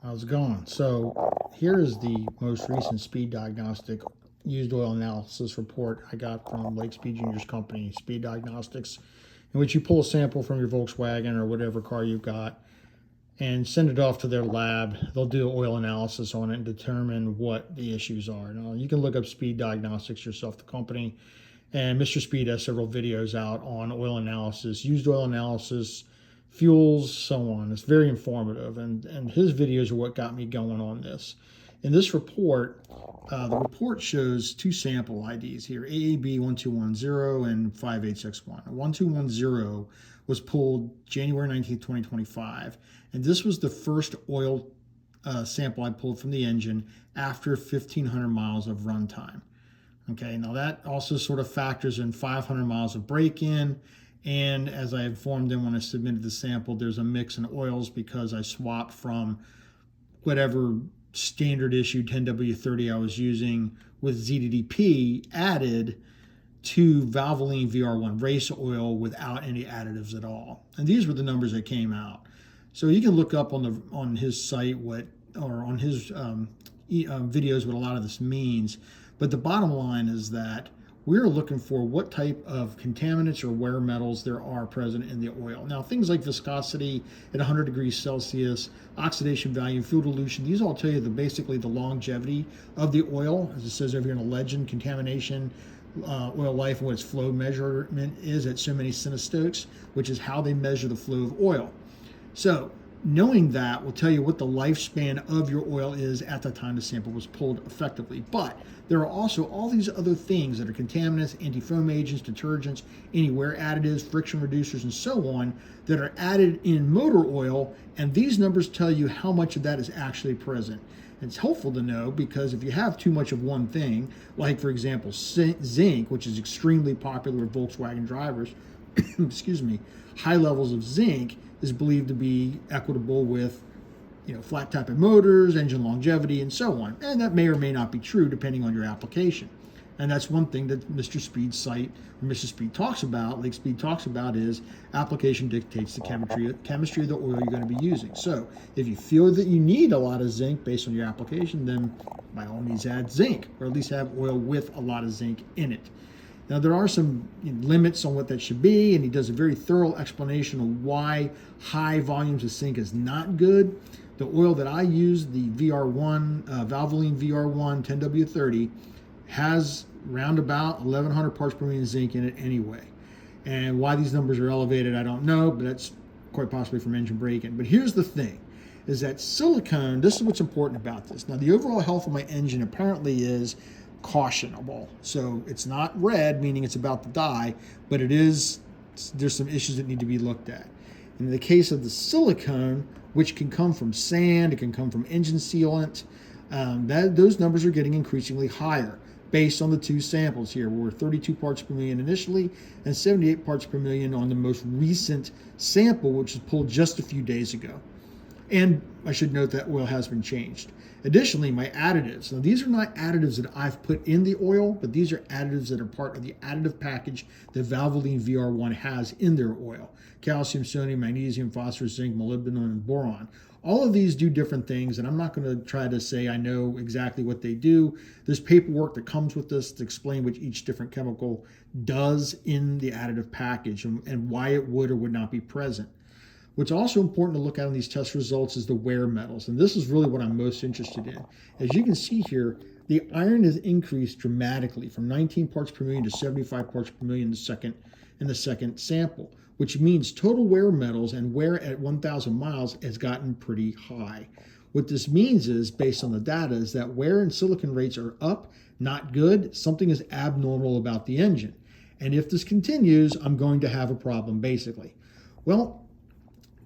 How's it going? So here is the most recent speed diagnostic used oil analysis report I got from Lake Speed Junior's company, Speed Diagnostics, in which you pull a sample from your Volkswagen or whatever car you've got and send it off to their lab. They'll do oil analysis on it and determine what the issues are. Now, you can look up Speed Diagnostics yourself, the company, and Mr. Speed has several videos out on oil analysis, used oil analysis, fuels, so on. It's very informative, and his videos are what got me going on this. In this report, the report shows two sample IDs here, AAB 1210 and 5861. 1210 was pulled January 19th, 2025, and this was the first oil sample I pulled from the engine after 1,500 miles of runtime. Okay, now that also sort of factors in 500 miles of break-in, and as I informed them when I submitted the sample, there's a mix in oils because I swapped from whatever standard issue 10W30 I was using with ZDDP added to Valvoline VR1 race oil without any additives at all. And these were the numbers that came out. So you can look up on his site on his videos what a lot of this means. But the bottom line is that we're looking for what type of contaminants or wear metals there are present in the oil. Now, things like viscosity at 100 degrees Celsius, oxidation value, fuel dilution, these all tell you basically the longevity of the oil. As it says over here in the legend, contamination, oil life, and what its flow measurement is at so many centistokes, which is how they measure the flow of oil. So knowing that will tell you what the lifespan of your oil is at the time the sample was pulled effectively. But there are also all these other things that are contaminants, anti-foam agents, detergents, any wear additives, friction reducers, and so on that are added in motor oil, and these numbers tell you how much of that is actually present. It's helpful to know because if you have too much of one thing, like for example zinc, which is extremely popular with Volkswagen drivers, excuse me, high levels of zinc is believed to be equitable with flat type of motors, engine longevity, and so on. And that may or may not be true depending on your application. And that's one thing that Mr. Speed's site, or Mr. Speed talks about, Lake Speed talks about, is application dictates the chemistry of the oil you're going to be using. So if you feel that you need a lot of zinc based on your application, then by all means add zinc, or at least have oil with a lot of zinc in it. Now, there are some limits on what that should be, and he does a very thorough explanation of why high volumes of zinc is not good. The oil that I use, the VR1, Valvoline VR1 10W30, has round about 1,100 parts per million zinc in it anyway. And why these numbers are elevated, I don't know, but that's quite possibly from engine break-in. But here's the thing, is that silicone, this is what's important about this. Now, the overall health of my engine apparently is cautionable. So it's not red, meaning it's about to die, but there's some issues that need to be looked at. In the case of the silicone, which can come from sand, it can come from engine sealant, those numbers are getting increasingly higher based on the two samples here. We're 32 parts per million initially and 78 parts per million on the most recent sample, which was pulled just a few days ago. And I should note that oil has been changed. Additionally, my additives. Now, these are not additives that I've put in the oil, but these are additives that are part of the additive package that Valvoline VR1 has in their oil. Calcium, sodium, magnesium, phosphorus, zinc, molybdenum, and boron. All of these do different things, and I'm not going to try to say I know exactly what they do. There's paperwork that comes with this to explain what each different chemical does in the additive package and why it would or would not be present. What's also important to look at in these test results is the wear metals, and this is really what I'm most interested in. As you can see here, the iron has increased dramatically from 19 parts per million to 75 parts per million in the second sample, which means total wear metals and wear at 1,000 miles has gotten pretty high. What this means is, based on the data, is that wear and silicon rates are up, not good. Something is abnormal about the engine. And if this continues, I'm going to have a problem, basically. Well,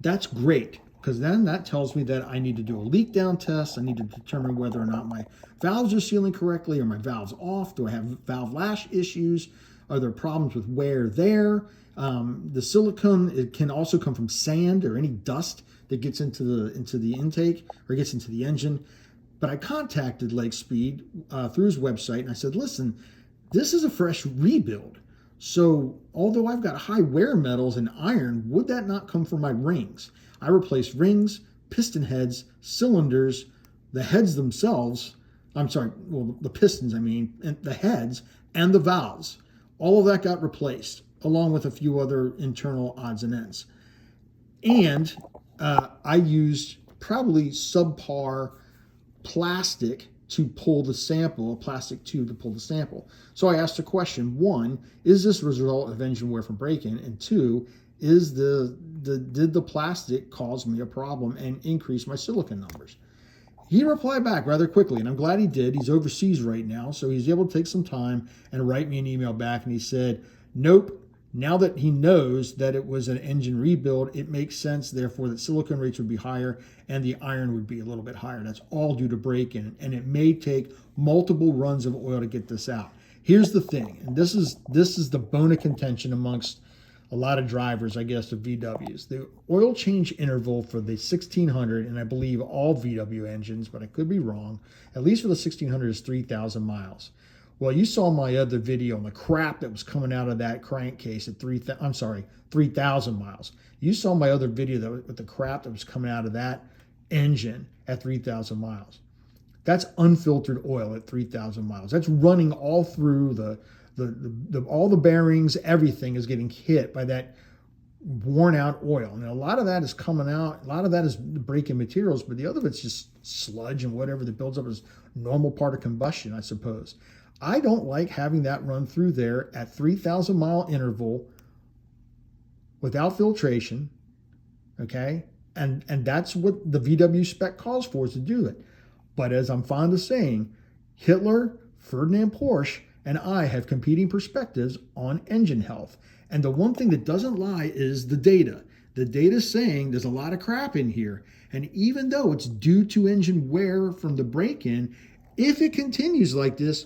that's great, because then that tells me that I need to do a leak down test. I need to determine whether or not my valves are sealing correctly. Are my valves off? Do I have valve lash issues? Are there problems with wear there? The silicone, it can also come from sand or any dust that gets into the intake or gets into the engine. But I contacted Lake Speed through his website, and I said, listen, this is a fresh rebuild. So although I've got high wear metals and iron, would that not come from my rings? I replaced rings, piston heads, cylinders, the heads themselves, the pistons, and the heads and the valves. All of that got replaced, along with a few other internal odds and ends. And I used probably subpar plastic to pull the sample, a plastic tube to pull the sample. So I asked a question. One, is this a result of engine wear from break-in? And two, did the plastic cause me a problem and increase my silicon numbers? He replied back rather quickly, and I'm glad he did. He's overseas right now, so he's able to take some time and write me an email back. And he said, nope, now that he knows that it was an engine rebuild, it makes sense, therefore, that silicon rates would be higher and the iron would be a little bit higher. That's all due to break-in, and it may take multiple runs of oil to get this out. Here's the thing, and this is the bone of contention amongst a lot of drivers, I guess, of VWs. The oil change interval for the 1600, and I believe all VW engines, but I could be wrong, at least for the 1600 is 3,000 miles. Well, you saw my other video on the crap that was coming out of that crankcase at 3,000 miles. You saw my other video with the crap that was coming out of that engine at 3,000 miles. That's unfiltered oil at 3,000 miles. That's running all through all the bearings, everything is getting hit by that worn out oil. And a lot of that is coming out, a lot of that is break-in materials, but the other of it's just sludge and whatever that builds up as normal part of combustion, I suppose. I don't like having that run through there at 3,000 mile interval without filtration, okay? And that's what the VW spec calls for, is to do it. But as I'm fond of saying, Hitler, Ferdinand Porsche, and I have competing perspectives on engine health. And the one thing that doesn't lie is the data. The data is saying there's a lot of crap in here. And even though it's due to engine wear from the break-in, if it continues like this,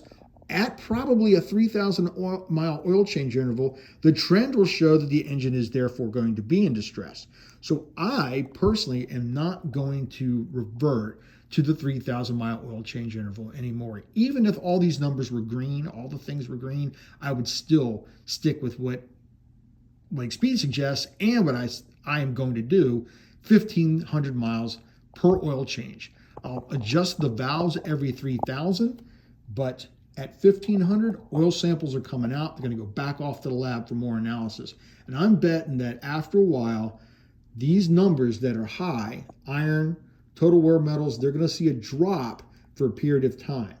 at probably a 3,000 mile oil change interval, the trend will show that the engine is therefore going to be in distress. So I personally am not going to revert to the 3,000 mile oil change interval anymore. Even if all these numbers were green, all the things were green, I would still stick with what Lake Speed suggests and what I am going to do, 1,500 miles per oil change. I'll adjust the valves every 3,000, but at 1,500, oil samples are coming out. They're going to go back off to the lab for more analysis. And I'm betting that after a while, these numbers that are high, iron, total wear metals, they're going to see a drop for a period of time.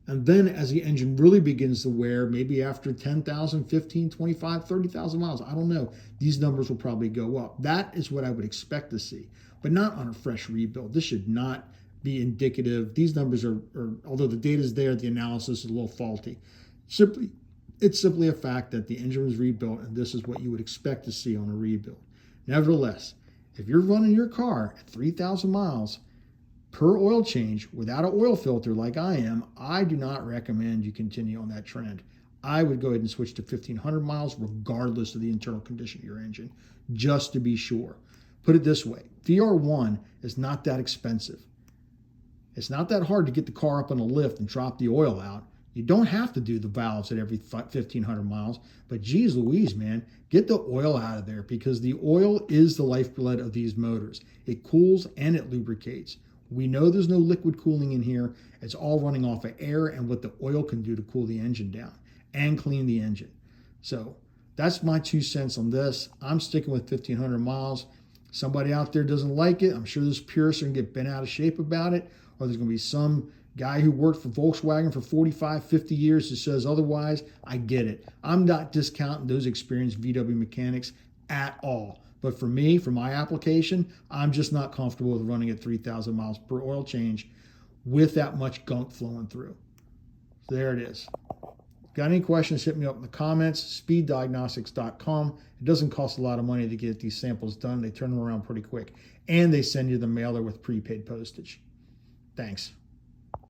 And then as the engine really begins to wear, maybe after 10,000, 15, 25, 30,000 miles, I don't know, these numbers will probably go up. That is what I would expect to see, but not on a fresh rebuild. This should not be indicative. These numbers are although the data is there, the analysis is a little faulty. It's simply a fact that the engine was rebuilt, and this is what you would expect to see on a rebuild. Nevertheless, if you're running your car at 3,000 miles per oil change without an oil filter like I am, I do not recommend you continue on that trend. I would go ahead and switch to 1,500 miles regardless of the internal condition of your engine, just to be sure. Put it this way, VR1 is not that expensive. It's not that hard to get the car up on a lift and drop the oil out. You don't have to do the valves at every 1,500 miles, but geez Louise, man, get the oil out of there, because the oil is the lifeblood of these motors. It cools and it lubricates. We know there's no liquid cooling in here. It's all running off of air and what the oil can do to cool the engine down and clean the engine. So that's my 2 cents on this. I'm sticking with 1,500 miles. Somebody out there doesn't like it. I'm sure there's purists are going to get bent out of shape about it, or there's going to be some guy who worked for Volkswagen for 45, 50 years who says otherwise. I get it. I'm not discounting those experienced VW mechanics at all. But for me, for my application, I'm just not comfortable with running at 3,000 miles per oil change with that much gunk flowing through. So there it is. Got any questions, hit me up in the comments, speeddiagnostics.com. It doesn't cost a lot of money to get these samples done. They turn them around pretty quick. And they send you the mailer with prepaid postage. Thanks.